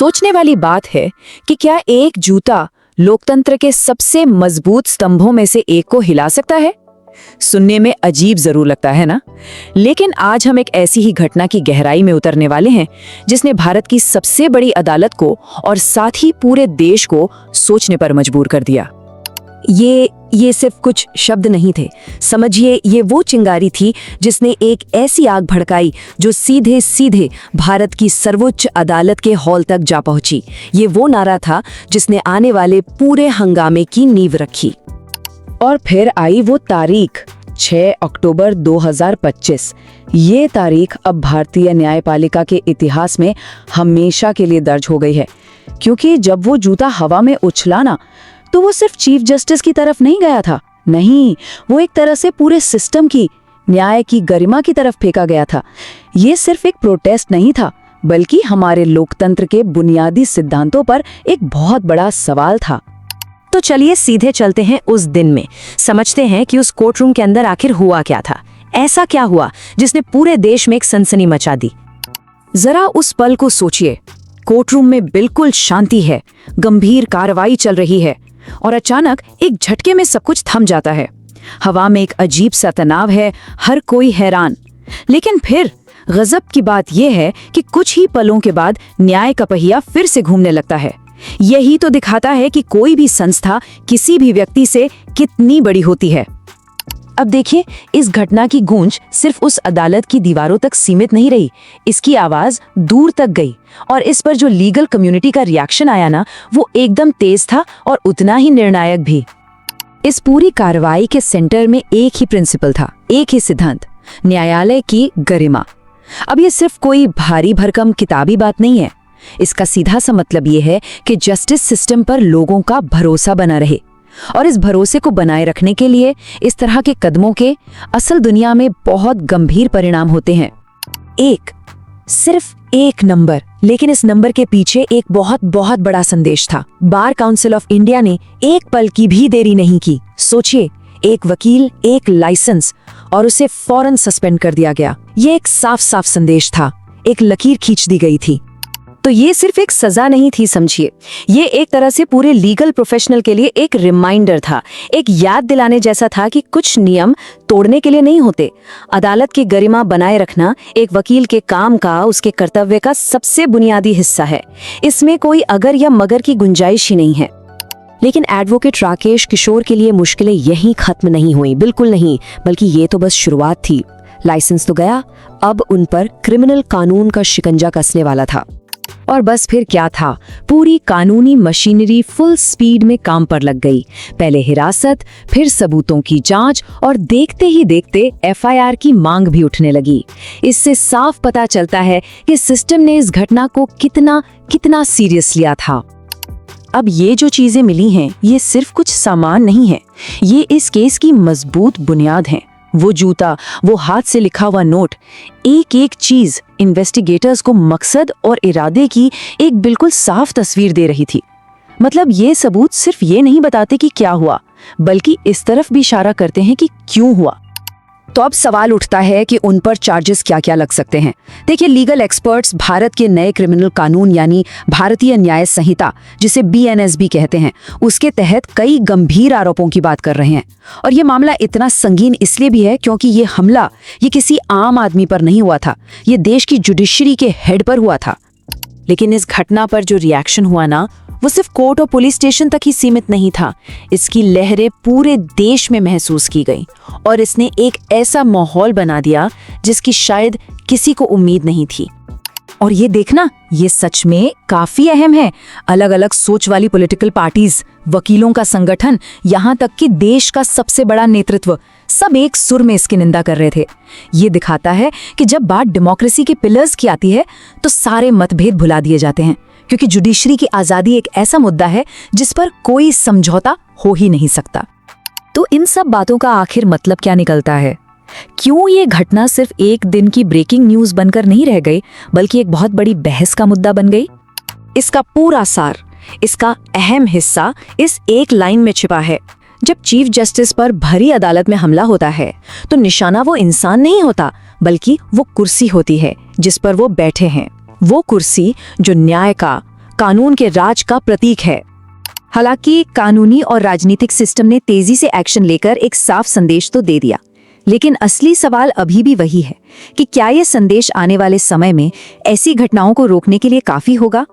सोचने वाली बात है कि क्या एक जूता लोकतंत्र के सबसे मजबूत स्तंभों में से एक को हिला सकता है। सुनने में अजीब जरूर लगता है ना, लेकिन आज हम एक ऐसी ही घटना की गहराई में उतरने वाले हैं जिसने भारत की सबसे बड़ी अदालत को और साथ ही पूरे देश को सोचने पर मजबूर कर दिया। ये सिर्फ कुछ शब्द नहीं थे, समझिए ये वो चिंगारी थी जिसने एक ऐसी आग भड़काई जो सीधे सीधे भारत की सर्वोच्च अदालत के हॉल तक जा पहुंची। ये वो नारा था जिसने आने वाले पूरे हंगामे की नींव रखी। और फिर आई वो तारीख 6 अक्टूबर 2025। ये तारीख अब भारतीय न्यायपालिका के इतिहास में हमेशा के लिए दर्ज हो गई है, क्योंकि जब वो जूता हवा में उछला ना, तो वो सिर्फ चीफ जस्टिस की तरफ नहीं गया था, नहीं, वो एक तरह से पूरे सिस्टम की, न्याय की गरिमा की तरफ फेंका गया था। ये सिर्फ एक प्रोटेस्ट नहीं था, बल्कि हमारे लोकतंत्र के बुनियादी सिद्धांतों पर एक बहुत बड़ा सवाल था। तो चलिए सीधे चलते हैं उस दिन में, समझते हैं कि उस कोर्टरूम के अंदर आखिर हुआ क्या था। ऐसा क्या हुआ जिसने पूरे देश में एक सनसनी मचा दी। जरा उस पल को सोचिए। कोर्टरूम में बिल्कुल शांति है, गंभीर कार्रवाई चल रही है, और अचानक एक झटके में सब कुछ थम जाता है। हवा में एक अजीब सा तनाव है, हर कोई हैरान। लेकिन फिर गजब की बात यह है कि कुछ ही पलों के बाद न्याय का पहिया फिर से घूमने लगता है। यही तो दिखाता है कि कोई भी संस्था किसी भी व्यक्ति से कितनी बड़ी होती है। अब देखिए, इस घटना की गूंज सिर्फ उस अदालत की दीवारों तक सीमित नहीं रही, इसकी आवाज दूर तक गई, और इस पर जो लीगल कम्युनिटी का रिएक्शन आया ना, वो एकदम तेज था और उतना ही निर्णायक भी। इस पूरी कार्रवाई के सेंटर में एक ही प्रिंसिपल था, एक ही सिद्धांत, न्यायालय की गरिमा। अब ये सिर्फ कोई भारी भरकम किताबी बात नहीं है। इसका सीधा सा मतलब ये है कि जस्टिस सिस्टम पर लोगों का भरोसा बना रहे, और इस भरोसे को बनाए रखने के लिए इस तरह के कदमों के असल दुनिया में बहुत गंभीर परिणाम होते हैं। सिर्फ एक नंबर, लेकिन इस नंबर के पीछे एक बहुत बहुत बड़ा संदेश था। बार काउंसिल ऑफ इंडिया ने एक पल की भी देरी नहीं की। सोचिए, एक वकील, एक लाइसेंस, और उसे फौरन सस्पेंड कर दिया गया। ये एक साफ साफ संदेश था, एक लकीर खींच दी गई थी। तो ये सिर्फ एक सजा नहीं थी, समझिए, ये एक तरह से पूरे लीगल प्रोफेशनल के लिए एक रिमाइंडर था, एक याद दिलाने जैसा था कि कुछ नियम तोड़ने के लिए नहीं होते। अदालत की गरिमा बनाए रखना एक वकील के काम का, उसके कर्तव्य का सबसे बुनियादी हिस्सा है। इसमें कोई अगर या मगर की गुंजाइश ही नहीं है। लेकिन एडवोकेट राकेश किशोर के लिए मुश्किलें यहीं खत्म नहीं हुई, बिल्कुल नहीं, बल्कि ये तो बस शुरुआत थी। लाइसेंस तो गया, अब उन पर क्रिमिनल कानून का शिकंजा कसने वाला था। और बस फिर क्या था, पूरी कानूनी मशीनरी फुल स्पीड में काम पर लग गई। पहले हिरासत, फिर सबूतों की जांच, और देखते ही देखते एफआईआर की मांग भी उठने लगी। इससे साफ पता चलता है कि सिस्टम ने इस घटना को कितना सीरियस लिया था। अब ये जो चीजें मिली हैं, ये सिर्फ कुछ सामान नहीं है, ये इस केस की मजबूत बुनियाद है। वो जूता, वो हाथ से लिखा हुआ नोट, एक एक चीज इन्वेस्टिगेटर्स को मकसद और इरादे की एक बिल्कुल साफ तस्वीर दे रही थी। मतलब ये सबूत सिर्फ ये नहीं बताते कि क्या हुआ, बल्कि इस तरफ भी इशारा करते हैं कि क्यों हुआ। तो अब सवाल उठता है कि उन पर चार्जेस क्या क्या लग सकते हैं। देखिए, लीगल एक्सपर्ट्स भारत के नए क्रिमिनल कानून यानी भारतीय न्याय संहिता, जिसे बीएनएस भी कहते हैं, उसके तहत कई गंभीर आरोपों की बात कर रहे हैं। और ये मामला इतना संगीन इसलिए भी है क्योंकि ये हमला ये किसी आम आदमी पर नहीं हुआ था, ये देश की जुडिशरी के हेड पर हुआ था। लेकिन इस घटना पर जो रिएक्शन हुआ ना, वो सिर्फ कोर्ट और पुलिस स्टेशन तक ही सीमित नहीं था। इसकी लहरें पूरे देश में महसूस की गई, और इसने एक ऐसा माहौल बना दिया जिसकी शायद किसी को उम्मीद नहीं थी। और ये देखना, ये सच में काफी अहम है। अलग अलग सोच वाली पॉलिटिकल पार्टीज, वकीलों का संगठन, यहाँ तक कि देश का सबसे बड़ा नेतृत्व, सब एक सुर में इसकी निंदा कर रहे थे। ये दिखाता है कि जब बात डेमोक्रेसी के पिलर्स की आती है तो सारे मतभेद भुला दिए जाते हैं, क्योंकि जुडिशरी की आजादी एक ऐसा मुद्दा है जिस पर कोई समझौता हो ही नहीं सकता। तो इन सब बातों का आखिर मतलब क्या निकलता है? क्यों ये घटना सिर्फ एक दिन की ब्रेकिंग न्यूज बनकर नहीं रह गई, बल्कि एक बहुत बड़ी बहस का मुद्दा बन गई? इसका पूरा सार, इसका अहम हिस्सा इस एक लाइन में छिपा है। जब चीफ जस्टिस पर भरी अदालत में हमला होता है तो निशाना वो इंसान नहीं होता, बल्कि वो कुर्सी होती है जिस पर वो बैठे हैं। वो कुर्सी जो न्याय का, कानून के राज का प्रतीक है। हालांकि कानूनी और राजनीतिक सिस्टम ने तेजी से एक्शन लेकर एक साफ संदेश तो दे दिया, लेकिन असली सवाल अभी भी वही है कि क्या यह संदेश आने वाले समय में ऐसी घटनाओं को रोकने के लिए काफी होगा।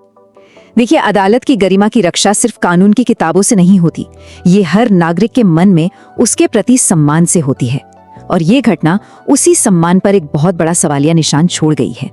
देखिए, अदालत की गरिमा की रक्षा सिर्फ कानून की किताबों से नहीं होती, ये हर नागरिक के मन में उसके प्रति सम्मान से होती है। और ये घटना उसी सम्मान पर एक बहुत बड़ा सवालिया निशान छोड़ गई है।